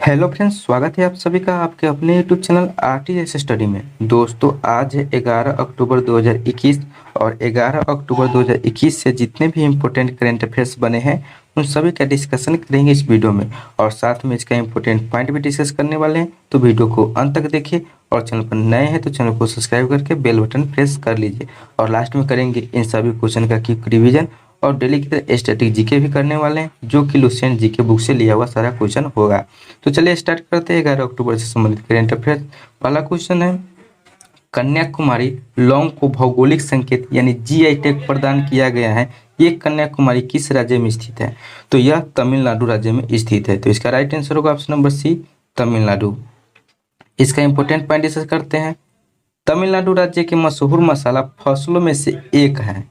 Hello friends, स्वागत है आप सभी का आपके अपने यूट्यूब चैनल आरटीएस स्टडी में। दोस्तों, आज है 11 अक्टूबर 2021 और 11 अक्टूबर 2021 से जितने भी इम्पोर्टेंट करंट अफेयर्स बने हैं उन सभी का डिस्कशन करेंगे इस वीडियो में और साथ में इसका इम्पोर्टेंट पॉइंट भी डिस्कस करने वाले हैं। तो वीडियो को अंत तक देखिए और चैनल पर नए हैं तो चैनल को सब्सक्राइब करके बेल बटन प्रेस कर लीजिए। और लास्ट में करेंगे इन सभी क्वेश्चन का क्विक रिवीजन और डेली की तरह स्टैटिक जीके भी करने वाले हैं, जो कि लुसेंट जीके बुक से लिया हुआ सारा क्वेश्चन होगा। तो चलिए स्टार्ट करते हैं 11 अक्टूबर से संबंधित करंट अफेयर। पहला क्वेश्चन है, कन्याकुमारी लौंग को भौगोलिक संकेत यानी जीआई टैग प्रदान किया गया है। ये कन्याकुमारी किस राज्य में स्थित है? तो यह तमिलनाडु राज्य में स्थित है। तो इसका राइट आंसर होगा ऑप्शन नंबर सी, तमिलनाडु। इसका इंपॉर्टेंट पॉइंट डिस्कस करते हैं। तमिलनाडु राज्य के मशहूर मसाला फसलों में से एक है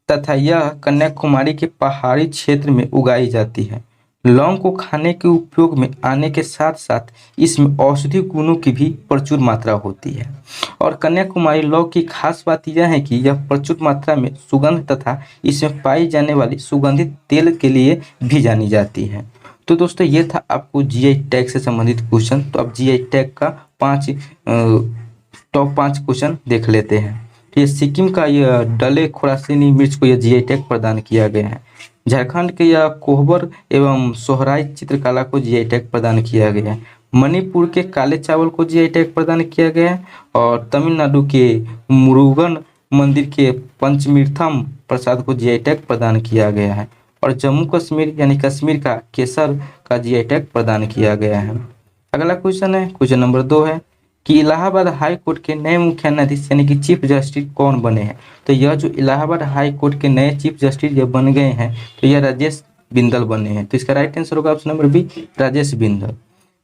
तथा यह कन्याकुमारी के पहाड़ी क्षेत्र में उगाई जाती है। लौंग को खाने के उपयोग में आने के साथ साथ इसमें औषधि गुणों की भी प्रचुर मात्रा होती है। और कन्याकुमारी लौंग की खास बात यह है कि यह प्रचुर मात्रा में सुगंध तथा इसमें पाई जाने वाली सुगंधित तेल के लिए भी जानी जाती है। तो दोस्तों, ये था आपको जीआई टैग से संबंधित क्वेश्चन। तो अब जीआई टैग का टॉप 5 क्वेश्चन देख लेते हैं। तो ये सिक्किम का यह डले खुरासनी मिर्च को यह जीआई टैग प्रदान किया गया है। झारखंड के यह कोहबर एवं सोहराई चित्रकला को जीआई टैग प्रदान किया गया है। मणिपुर के काले चावल को जीआई टैग प्रदान किया गया है। और तमिलनाडु के मुरुगन मंदिर के पंचमीर्थम प्रसाद को जीआई टैग प्रदान किया गया है। और जम्मू कश्मीर यानी कश्मीर का केसर का जीआई टैग प्रदान किया गया है। अगला क्वेश्चन है, क्वेश्चन नंबर 2 है कि इलाहाबाद हाई कोर्ट के नए मुख्य न्यायाधीश यानी कि चीफ जस्टिस कौन बने हैं? तो यह जो इलाहाबाद हाई कोर्ट के नए चीफ जस्टिस ये बन गए हैं तो यह राजेश बिंदल बने हैं। तो इसका राइट आंसर होगा option number B, Rajesh Bindal.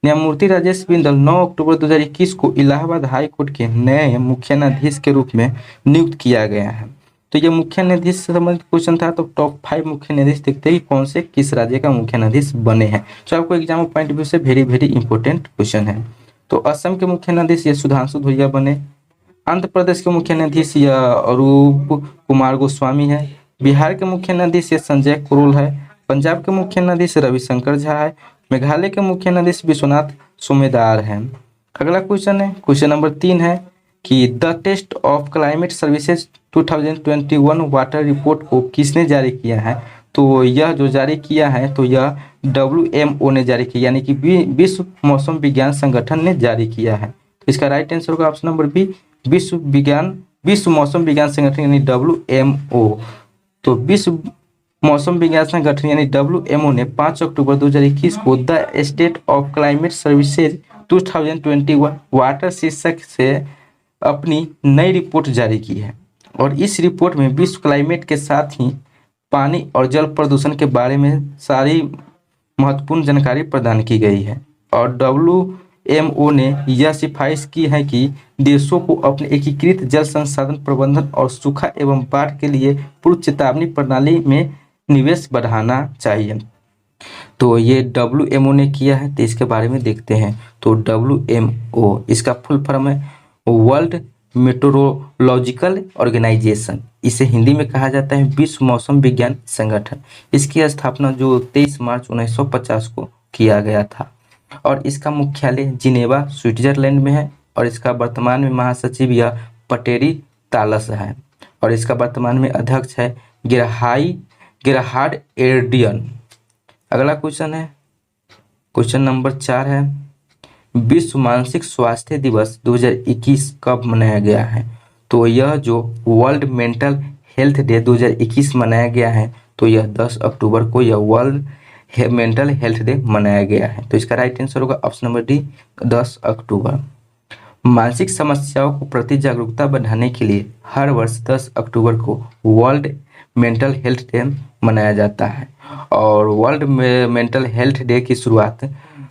न्यायमूर्ति राजेश बिंदल 9 अक्टूबर 2021 को इलाहाबाद हाई कोर्ट के नए मुख्य न्यायाधीश के रूप में नियुक्त किया गया है। तो ये मुख्य न्यायाधीश से संबंधित क्वेश्चन था। तो टॉप 5 मुख्य न्यायाधीश देखते हैं कि कौन से किस राज्य का मुख्य न्यायाधीश बने हैं। तो आपको एग्जाम पॉइंट ऑफ व्यू से वेरी इंपॉर्टेंट क्वेश्चन है। तो असम के मुख्य न्यायाधीश ये सुधांशु धुरिया बने। आंध्र प्रदेश के मुख्य न्यायाधीश यह अरूप कुमार गोस्वामी है। बिहार के मुख्य न्यायाधीश ये संजय करोल है। पंजाब के मुख्य न्यायाधीश रविशंकर झा है। मेघालय के मुख्य न्यायाधीश विश्वनाथ सुमेदार है। अगला क्वेश्चन है, क्वेश्चन नंबर 3 है कि the state of climate services 2021 water report को किसने जारी किया है? तो यह जो जारी किया है तो यह WMO ने जारी किया यानी कि विश्व मौसम विज्ञान संगठन ने जारी किया है। तो इसका राइट आंसर होगा ऑप्शन नंबर बी, विश्व मौसम विज्ञान संगठन यानी WMO। तो विश्व मौसम विज्ञान संगठन यानी WMO ने 5 अक्टूबर 2021 को the state of climate services 2021 water शीर्षक से अपनी नई रिपोर्ट जारी की है। और इस रिपोर्ट में विश्व क्लाइमेट के साथ ही पानी और जल प्रदूषण के बारे में सारी महत्वपूर्ण जानकारी प्रदान की गई है। और WMO ने यह सिफारिश की है कि देशों को अपने एकीकृत जल संसाधन प्रबंधन और सूखा एवं बाढ़ के लिए पूर्व चेतावनी प्रणाली में निवेश बढ़ाना चाहिए। तो ये WMO ने किया है, तो इसके बारे में देखते हैं। तो WMO इसका फुल फॉर्म है वर्ल्ड मेट्रोलॉजिकल ऑर्गेनाइजेशन। इसे हिंदी में कहा जाता है विश्व मौसम विज्ञान संगठन। इसकी स्थापना जो 23 मार्च 1950 को किया गया था और इसका मुख्यालय जिनेवा स्विट्जरलैंड में है। और इसका वर्तमान में महासचिव यह पटेरी तालस है। और इसका वर्तमान में अध्यक्ष है गेरहार्ड एर्डियन। अगला क्वेश्चन है, क्वेश्चन नंबर 4 है विश्व मानसिक स्वास्थ्य दिवस 2021 कब मनाया गया है? तो यह जो वर्ल्ड मेंटल हेल्थ डे 2021 मनाया गया है तो यह 10 अक्टूबर को यह वर्ल्ड मेंटल हेल्थ डे मनाया गया है। तो इसका राइट आंसर होगा ऑप्शन नंबर डी, 10 अक्टूबर। मानसिक समस्याओं को प्रति जागरूकता बढ़ाने के लिए हर वर्ष 10 अक्टूबर को वर्ल्ड मेंटल हेल्थ डे मनाया जाता है। और वर्ल्ड मेंटल हेल्थ डे की शुरुआत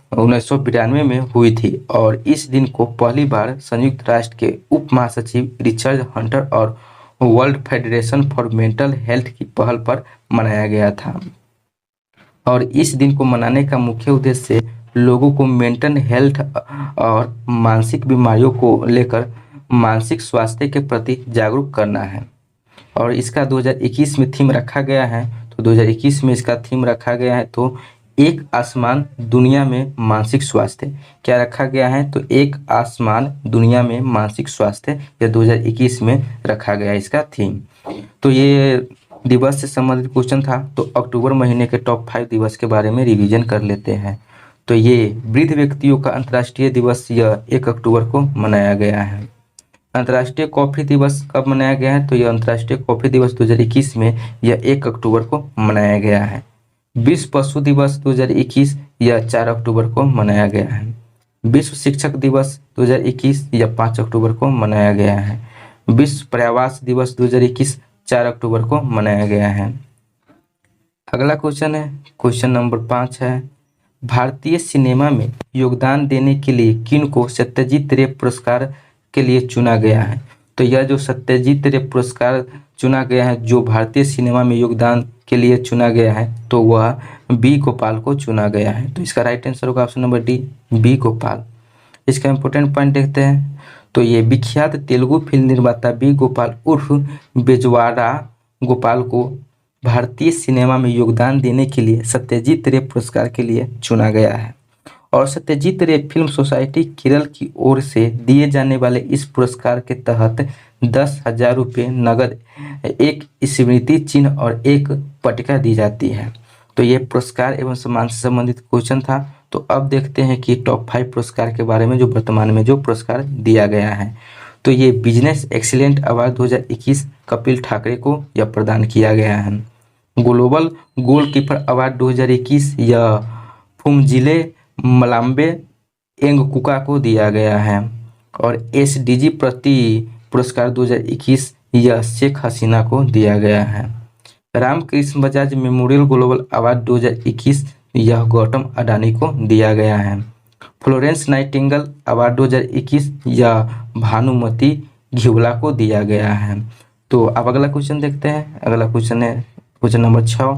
1992 में हुई थी और इस दिन को पहली बार संयुक्त राष्ट्र के उप महासचिव रिचर्ड हंटर और world federation for mental health की पहल पर मनाया गया था। और इस दिन को मनाने का मुख्य उद्देश्य लोगों को मेंटल हेल्थ और मानसिक बीमारियों को लेकर मानसिक स्वास्थ्य के प्रति जागरूक करना है। और इसका 2021 में थीम रखा गया है। तो 2021 में इसका थीम रखा गया है तो एक आसमान दुनिया में मानसिक स्वास्थ्य क्या रखा गया है? तो एक आसमान दुनिया में मानसिक स्वास्थ्य यह 2021 में रखा गया है इसका थीम। तो ये दिवस से संबंधित क्वेश्चन था। तो अक्टूबर महीने के टॉप 5 दिवस के बारे में रिवीजन कर लेते हैं। तो ये वृद्ध व्यक्तियों का अंतर्राष्ट्रीय दिवस यह 1 अक्टूबर को मनाया गया है। अंतर्राष्ट्रीय कॉफी दिवस कब मनाया गया है? तो यह अंतर्राष्ट्रीय कॉफी दिवस 2021 में यह 1 अक्टूबर को मनाया गया है। विश्व पशु दिवस 2021 यह 4 अक्टूबर को मनाया गया है। विश्व शिक्षक दिवस 2021 यह 5 अक्टूबर को मनाया गया है। विश्व पर्यावरण दिवस 2021 4 अक्टूबर को मनाया गया है। अगला क्वेश्चन है, क्वेश्चन नंबर 5 है, भारतीय सिनेमा में योगदान देने के लिए किन को सत्यजीत रे पुरस्कार के लिए चुना गया है? तो यह जो सत्यजीत रे पुरस्कार चुना गया है, जो भारतीय सिनेमा में योगदान के लिए चुना गया है, तो वह बी गोपाल को चुना गया है। तो इसका राइट आंसर होगा option number D, B Gopal. इसका इंपॉर्टेंट पॉइंट देखते हैं। तो ये विख्यात तेलुगु फिल्म निर्माता बी गोपाल उर्फ बेजवाड़ा गोपाल को भारतीय सिनेमा में योगदान देने के लिए सत्यजीत रे पुरस्कार के लिए चुना गया है। और सत्यजीत रे फिल्म सोसाइटी केरल की ओर से दिए जाने वाले इस पुरस्कार के तहत 10,000 रुपये नगद, एक स्मृति चिन्ह और एक पट्टिका दी जाती है। तो ये पुरस्कार एवं सम्मान से संबंधित क्वेश्चन था। तो अब देखते हैं कि टॉप 5 पुरस्कार के बारे में जो वर्तमान में जो पुरस्कार दिया गया है। तो ये business excellent award 2021 Kapil Thackeray को यह प्रदान किया गया है। ग्लोबल गोलकीपर अवार्ड 2021 यह फुमजिले मलाम्बे एंगकुका को दिया गया है। और एसडीजी प्रति पुरस्कार 2021 यह शेख हसीना को दिया गया है। Ramkrishna Bajaj memorial global award 2021 यह गौतम अडानी को दिया गया है। फ्लोरेंस नाइटिंगेल अवार्ड 2021 यह भानुमति घिवला को दिया गया है। तो अब अगला क्वेश्चन देखते हैं। अगला क्वेश्चन है question number 6,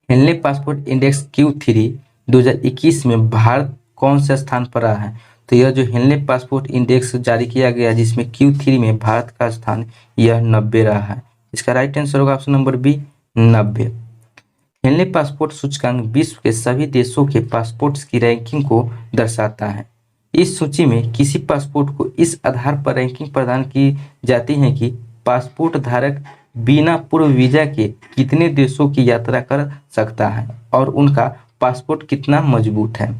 Henley passport index Q3 2021 में भारत कौन से स्थान पर रहा है? तो यह जो हेनले पासपोर्ट इंडेक्स जारी किया गया जिसमें Q3 में भारत का स्थान यह 90 रहा है। इसका राइट आंसर होगा option number B, 90। Henley passport सूचकांक विश्व के सभी देशों के पासपोर्ट्स की रैंकिंग को दर्शाता है। इस सूची में किसी पासपोर्ट को इस आधार पर रैंकिंग प्रदान की जाती है कि पासपोर्ट धारक बिना पूर्व वीजा के कितने देशों की यात्रा कर सकता है और उनका पासपोर्ट कितना मजबूत है।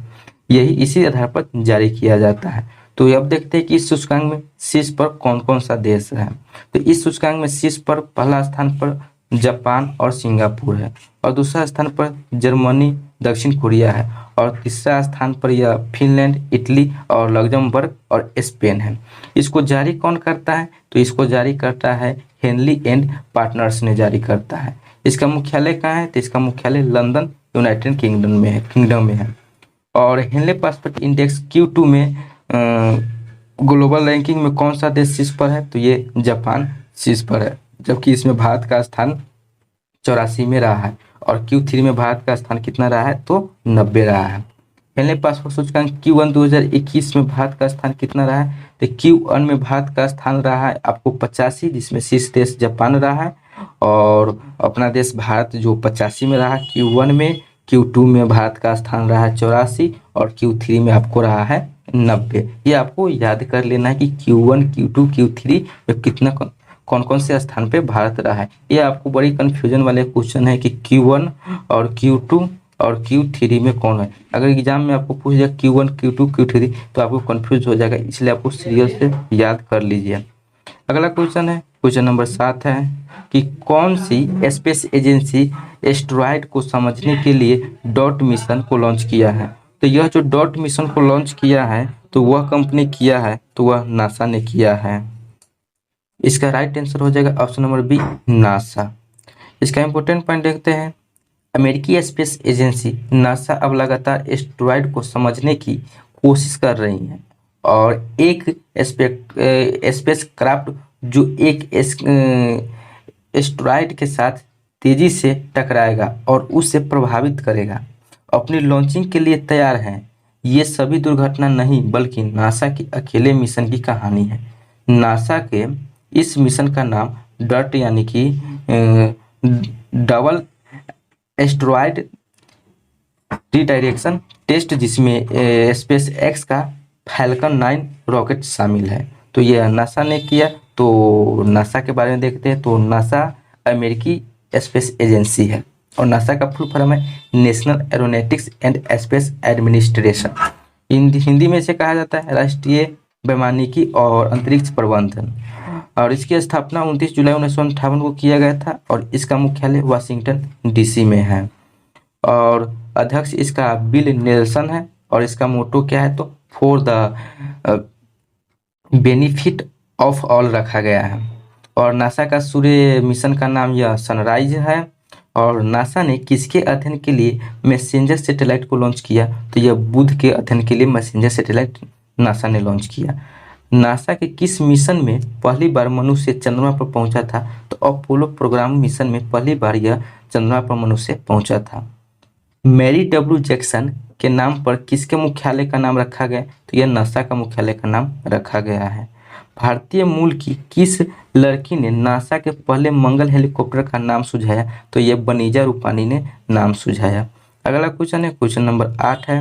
यही इसी आधार पर जारी किया जाता है। तो अब देखते हैं कि इस सूचकांक में शीर्ष पर कौन कौन सा देश है। तो इस सूचकांक में शीर्ष पर पहला स्थान पर जापान और सिंगापुर है, और दूसरा स्थान पर जर्मनी, दक्षिण कोरिया है, और तीसरा स्थान पर यह फिनलैंड, इटली और लग्जमबर्ग और स्पेन है। इसको जारी कौन करता है? तो इसको जारी करता है हेनली एंड पार्टनर्स ने जारी करता है। इसका मुख्यालय कहाँ है? तो इसका मुख्यालय लंदन, यूनाइटेड किंगडम में है। और हेनले पासपोर्ट इंडेक्स Q2 में ग्लोबल रैंकिंग में कौन सा देश शीर्ष पर है? तो ये जापान शीर्ष पर है, जबकि इसमें भारत का स्थान 84 में रहा है। और Q3 में भारत का स्थान कितना रहा है? तो 90 रहा है। हेनले पासपोर्ट सूचकांक Q1 2021 में भारत का स्थान कितना रहा है? तो Q1 में भारत का स्थान रहा है आपको 85, जिसमें शीर्ष देश जापान रहा है, और अपना देश भारत जो 85 में रहा Q1 में। Q2 में भारत का स्थान रहा है 84, और Q3 में आपको रहा है 90। ये आपको याद कर लेना है कि Q1, Q2, Q3 में कितना कौन कौन से स्थान पे भारत रहा है। ये आपको बड़ी कंफ्यूजन वाले क्वेश्चन है कि Q1 और Q2 और Q3 में कौन है। अगर एग्जाम में आपको पूछ दिया Q1, Q2, Q3 तो आपको कंफ्यूज हो जाएगा, इसलिए आपको सीरियल से याद कर लीजिए। अगला क्वेश्चन है क्वेश्चन नंबर 7 है कि कौन सी स्पेस एजेंसी एस्टेरॉयड को समझने के लिए डॉट मिशन को लॉन्च किया है? तो यह जो डॉट मिशन को लॉन्च किया है तो वह कंपनी किया है, तो वह नासा ने किया है। इसका राइट आंसर हो जाएगा ऑप्शन नंबर बी, नासा। इसका इंपॉर्टेंट पॉइंट देखते हैं। अमेरिकी स्पेस एजेंसी नासा अब लगातार एस्टेरॉयड को समझने की कोशिश कर रही है, और एक स्पेस क्राफ्ट जो एक एस्टेरॉयड के साथ तेजी से टकराएगा और उससे प्रभावित करेगा, अपनी लॉन्चिंग के लिए तैयार है। ये सभी दुर्घटना नहीं बल्कि नासा की अकेले मिशन की कहानी है। नासा के इस मिशन का नाम डॉट यानी कि डबल एस्टेरॉयड रीडायरेक्शन टेस्ट, जिसमें स्पेस एक्स का फैल्कन 9 रॉकेट शामिल है। तो ये नासा ने किया। तो नासा के बारे में देखते हैं। तो नासा अमेरिकी स्पेस एजेंसी है और नासा का फुल फॉर्म है national aeronautics and space administration. Hindi में इसे कहा जाता है राष्ट्रीय वैमानिकी और अंतरिक्ष प्रबंधन। और इसकी स्थापना 29 जुलाई 1958 को किया गया था और इसका मुख्यालय वाशिंगटन डीसी में है। और अध्यक्ष इसका बिल नेल्सन है और इसका मोटो क्या है, तो for the benefit of all रखा गया है। और नासा का सूर्य मिशन का नाम यह सनराइज है। और नासा ने किसके अध्ययन के लिए मैसेंजर सैटेलाइट को लॉन्च किया, तो यह बुध के अध्ययन के लिए मैसेंजर सैटेलाइट नासा ने लॉन्च किया। नासा के किस मिशन में पहली बार मनुष्य चंद्रमा पर पहुंचा था, तो अपोलो प्रोग्राम मिशन में पहली बार यह चंद्रमा पर मनुष्य पहुंचा था। मैरी डब्ल्यू जैक्सन के नाम पर किसके मुख्यालय का नाम रखा गया, तो यह नासा का मुख्यालय का नाम रखा गया है। भारतीय मूल की किस लड़की ने नासा के पहले मंगल हेलीकॉप्टर का नाम सुझाया, तो यह बनीजा रूपानी ने नाम सुझाया। अगला क्वेश्चन है, क्वेश्चन नंबर 8 है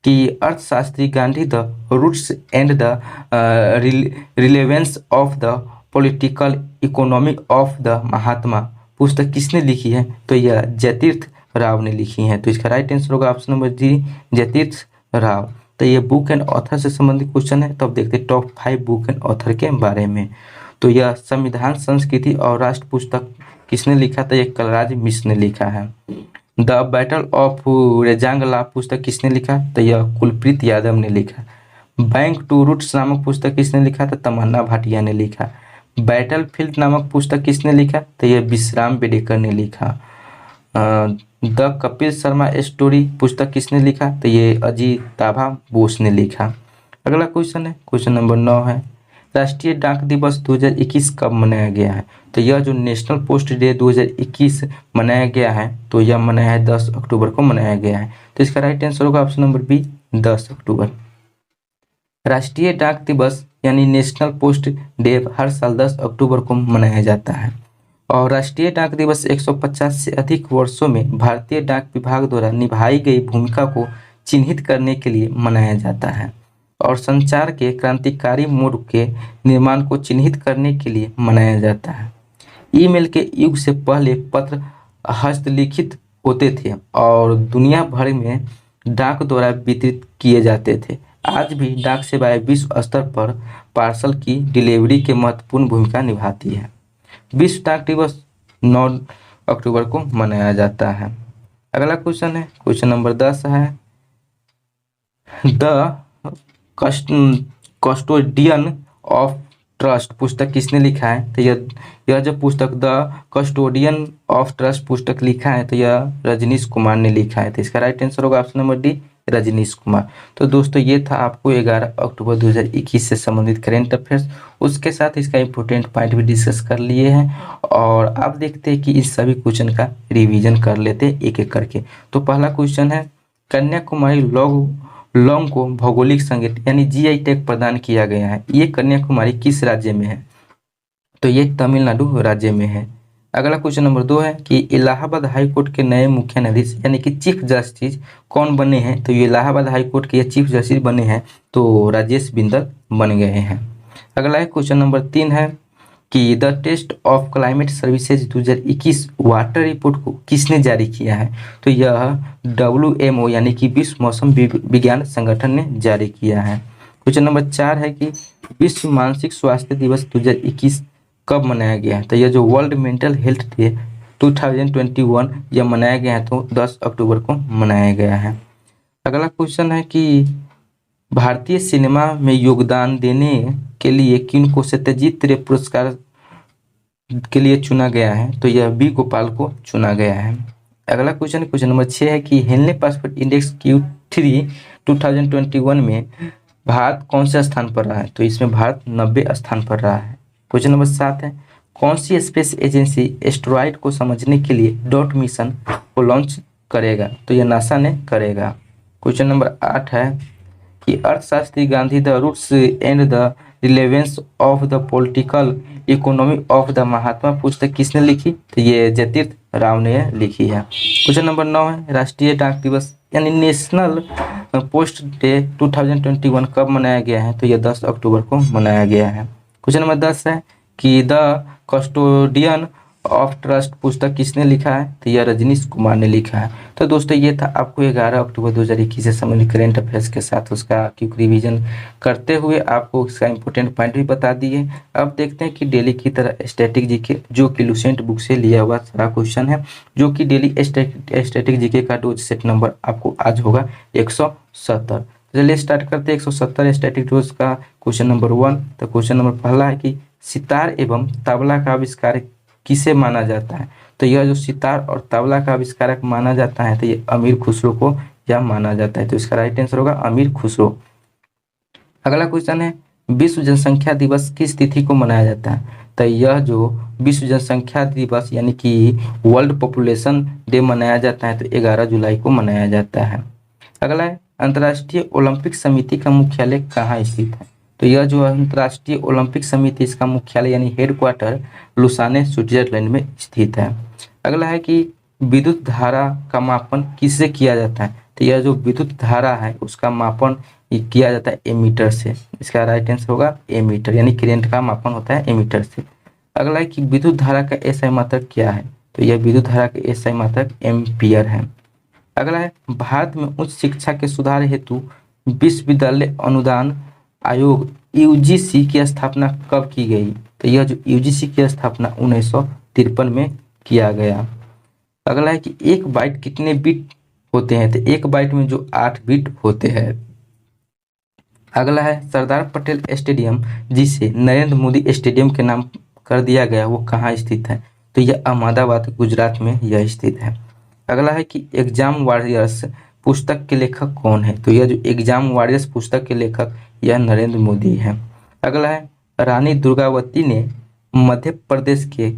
कि अर्थशास्त्री Gandhi the roots and the relevance of the political economy of the Mahatma पुस्तक किसने लिखी है, तो यह जयतीर्थ राव ने लिखी है। तो इसका राइट आंसर होगा option number D, Jayatirtha Rao. तो ये बुक एंड ऑथर से संबंधित क्वेश्चन है। तो अब देखते हैं टॉप 5 बुक एंड ऑथर के बारे में। तो यह संविधान, संस्कृति और राष्ट्र पुस्तक किसने लिखा, तो यह कलराज मिश्र ने लिखा है। द बैटल ऑफ रेजांगला पुस्तक किसने लिखा, तो यह कुलप्रीत यादव ने लिखा। बैंक टू रूट्स नामक पुस्तक किसने लिखा, तो तमन्ना भाटिया ने लिखा। बैटल फील्ड नामक पुस्तक किसने लिखा, तो यह विश्राम बेडेकर ने लिखा। द कपिल शर्मा स्टोरी पुस्तक किसने लिखा, तो ये अजिताभा बोस ने लिखा। अगला क्वेश्चन है, क्वेश्चन नंबर 9 है राष्ट्रीय डाक दिवस 2021 कब मनाया गया है, तो यह जो नेशनल पोस्ट डे 2021 मनाया गया है, तो यह मनाया है 10 अक्टूबर को मनाया गया है। तो इसका राइट आंसर होगा ऑप्शन नंबर बी, 10 अक्टूबर। राष्ट्रीय डाक दिवस यानी नेशनल पोस्ट डे हर साल 10 अक्टूबर को मनाया जाता है। और राष्ट्रीय डाक दिवस 150 से अधिक वर्षों में भारतीय डाक विभाग द्वारा निभाई गई भूमिका को चिन्हित करने के लिए मनाया जाता है और संचार के क्रांतिकारी मोड के निर्माण को चिन्हित करने के लिए मनाया जाता है। ईमेल के युग से पहले पत्र हस्तलिखित होते थे और दुनिया भर में डाक द्वारा वितरित किए जाते थे। आज भी डाक सेवाएं विश्व स्तर पर पार्सल की डिलीवरी के महत्वपूर्ण भूमिका निभाती है। विश्व डाक दिवस 9 अक्टूबर को मनाया जाता है। अगला क्वेश्चन है, क्वेश्चन नंबर 10 है द कस्टोडियन ऑफ ट्रस्ट पुस्तक किसने लिखा है, तो यह जो पुस्तक द कस्टोडियन ऑफ ट्रस्ट पुस्तक लिखा है, तो यह रजनीश कुमार ने लिखा है। तो इसका राइट आंसर होगा option number D, Rajnish Kumar. तो दोस्तों ये था आपको 11 अक्टूबर 2021 से संबंधित करेंट अफेयर्स। उसके साथ इसका इंपॉर्टेंट पॉइंट भी डिस्कस कर लिए हैं और अब देखते हैं कि इस सभी क्वेश्चन का रिवीजन कर लेते हैं एक एक करके। तो पहला क्वेश्चन है कन्याकुमारी लौंग को भौगोलिक संकेत यानी जीआई टैग प्रदान किया गया है। ये कन्याकुमारी किस राज्य में है, तो ये तमिलनाडु राज्य में है। अगला क्वेश्चन नंबर 2 है कि इलाहाबाद हाईकोर्ट के नए मुख्य न्यायाधीश यानी कि चीफ जस्टिस कौन बने हैं, तो ये इलाहाबाद हाईकोर्ट के चीफ जस्टिस बने हैं, तो राजेश बिंदल बन गए हैं। अगला है क्वेश्चन नंबर 3 है कि the state of climate services 2021 water report को किसने जारी किया है, तो यह WMO यानी कि विश्व मौसम विज्ञान संगठन ने जारी किया है। क्वेश्चन नंबर 4 है कि विश्व मानसिक स्वास्थ्य दिवस 2021 कब मनाया गया है, तो यह जो वर्ल्ड मेंटल हेल्थ डे 2021 यह मनाया गया है, तो 10 अक्टूबर को मनाया गया है। अगला क्वेश्चन है कि भारतीय सिनेमा में योगदान देने के लिए किन को सत्यजीत रे पुरस्कार के लिए चुना गया है, तो यह बी गोपाल को चुना गया है। अगला क्वेश्चन क्वेश्चन नंबर 6 है कि हेनले पासपोर्ट इंडेक्स Q3 2021 में भारत कौन से स्थान पर रहा है, तो इसमें भारत 90 स्थान पर रहा है। क्वेश्चन नंबर 7 है कौन सी स्पेस एजेंसी एस्टेरॉयड को समझने के लिए डॉट मिशन को लॉन्च करेगा, तो यह नासा ने करेगा। क्वेश्चन नंबर 8 है कि अर्थशास्त्री Gandhi the roots and the relevance of the political economy of the Mahatma पुस्तक किसने लिखी, तो ये जयतीर्थ राव ने लिखी है। क्वेश्चन नंबर 9 है राष्ट्रीय डाक दिवस यानी नेशनल पोस्ट डे 2021 कब मनाया गया है? तो यह 10 अक्टूबर को मनाया गया है। क्वेश्चन नंबर 10 है कि द कस्टोडियन ऑफ ट्रस्ट पुस्तक किसने लिखा है? तो यह रजनीश कुमार ने लिखा है। तो दोस्तों ये था आपको 11 अक्टूबर 2021 से संबंधित करेंट अफेयर्स के साथ उसका क्विक रिवीजन करते हुए आपको उसका इंपॉर्टेंट पॉइंट भी बता दिए। अब देखते हैं कि डेली की तरह स्टैटिक जीके जो कि लुसेंट बुक से लिया हुआ सारा क्वेश्चन है, जो कि डेली स्टैटिक जीके का डोज सेट नंबर आपको आज होगा 170। चलिए स्टार्ट करते हैं 170 स्टैटिक डोज का क्वेश्चन नंबर 1। तो क्वेश्चन नंबर पहला है कि सितार एवं तबला का आविष्कार किसे माना जाता है? तो यह जो सितार और तबला का आविष्कारक माना जाता है तो ये अमीर खुसरो को यह माना जाता है। तो इसका राइट आंसर होगा अमीर खुसरो। अगला क्वेश्चन है विश्व जनसंख्या दिवस किस तिथि को मनाया जाता है? तो यह जो विश्व जनसंख्या दिवस यानी कि वर्ल्ड पॉपुलेशन डे मनाया जाता है तो 11 जुलाई को मनाया जाता है। अगला है अंतर्राष्ट्रीय ओलंपिक समिति का मुख्यालय कहाँ स्थित है? तो यह जो अंतर्राष्ट्रीय ओलंपिक समिति इसका मुख्यालय यानी हेडक्वार्टर लुसाने स्विट्जरलैंड में स्थित है। अगला है कि विद्युत धारा का मापन किससे किया जाता है? तो यह जो विद्युत धारा है उसका मापन किया जाता है एमीटर से। इसका राइट आंसर होगा एमीटर, यानी करंट का मापन होता है एमीटर से। अगला है कि विद्युत धारा का एसआई मात्रक क्या है? तो यह विद्युत धारा का एसआई मात्रक एम्पियर है। अगला है भारत में उच्च शिक्षा के सुधार हेतु विश्वविद्यालय अनुदान आयोग यूजीसी की स्थापना कब की गई? तो यह जो यूजीसी की स्थापना 1953 में किया गया। अगला है कि एक बाइट कितने बिट होते हैं? तो एक बाइट में जो 8 बिट होते हैं। अगला है सरदार पटेल स्टेडियम जिसे नरेंद्र मोदी स्टेडियम के नाम कर दिया गया वो कहाँ स्थित है? तो यह अहमदाबाद गुजरात में यह स्थित है। अगला है कि एग्जाम वॉरियर्स पुस्तक के लेखक कौन है? तो यह जो एग्जाम वॉरियर्स पुस्तक के लेखक यह नरेंद्र मोदी है। अगला है रानी दुर्गावती ने मध्य प्रदेश के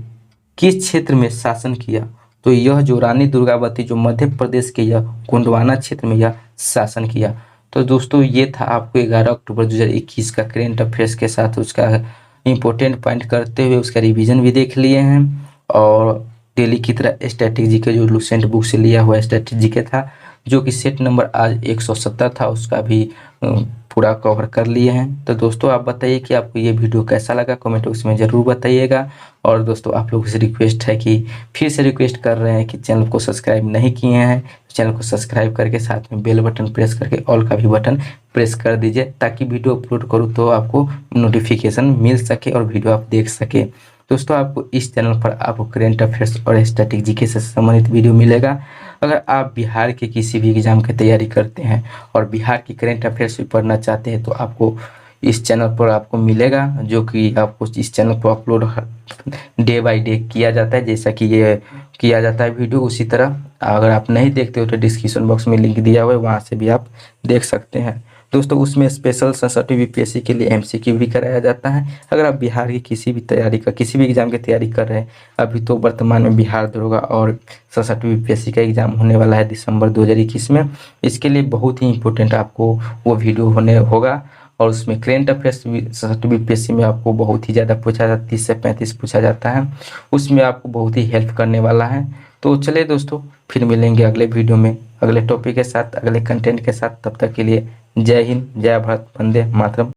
किस क्षेत्र में शासन किया? तो यह जो रानी दुर्गावती जो मध्य प्रदेश के यह गोंडवाना क्षेत्र में यह शासन किया। तो दोस्तों ये था आपको 11 अक्टूबर 2021 का करेंट अफेयर्स के साथ उसका इंपॉर्टेंट पॉइंट करते हुए उसका रिवीजन भी देख लिए हैं और डेली की तरह स्टैटिक जीके जो लुसेंट बुक से लिया हुआ स्टैटिक जीके था जो कि सेट नंबर आज 170 था उसका भी पूरा कवर कर लिए हैं। तो दोस्तों आप बताइए कि आपको ये वीडियो कैसा लगा, कमेंट बॉक्स में ज़रूर बताइएगा। और दोस्तों आप लोगों से रिक्वेस्ट है कि फिर से रिक्वेस्ट कर रहे हैं कि चैनल को सब्सक्राइब नहीं किए हैं तो चैनल को सब्सक्राइब करके साथ में बेल बटन प्रेस करके ऑल का भी बटन प्रेस कर दीजिए ताकि वीडियो अपलोड करूँ तो आपको नोटिफिकेशन मिल सके और वीडियो आप देख सके। दोस्तों आपको इस चैनल पर आपको करेंट अफेयर्स और स्टैटिक जीके से संबंधित वीडियो मिलेगा। अगर आप बिहार के किसी भी एग्जाम की तैयारी करते हैं और बिहार की करेंट अफेयर्स भी पढ़ना चाहते हैं तो आपको इस चैनल पर आपको मिलेगा, जो कि आपको इस चैनल पर अपलोड डे बाय डे किया जाता है जैसा कि ये किया जाता है वीडियो उसी तरह। अगर आप नहीं देखते हो तो डिस्क्रिप्शन बॉक्स में लिंक दिया हुआ है, वहाँ से भी आप देख सकते हैं। दोस्तों उसमें स्पेशल सेंसिटिव यूपीएससी के लिए एमसीक्यू भी कराया जाता है। अगर आप बिहार की किसी भी तैयारी का किसी भी एग्जाम की तैयारी कर रहे हैं, अभी तो वर्तमान में बिहार दरोगा और सेंसिटिव यूपीएससी का एग्जाम होने वाला है दिसंबर 2021 में, इसके लिए बहुत ही इंपॉर्टेंट आपको वो वीडियो होने होगा। और उसमें करेंट अफेयर्स सेंसिटिव यूपीएससी में आपको बहुत ही ज़्यादा पूछा जाता है, 30 से 35 पूछा जाता है, उसमें आपको बहुत ही हेल्प करने वाला है। तो चलिए दोस्तों फिर मिलेंगे अगले वीडियो में अगले टॉपिक के साथ अगले कंटेंट के साथ। तब तक के लिए जय हिंद, जय भारत, वंदे मातरम।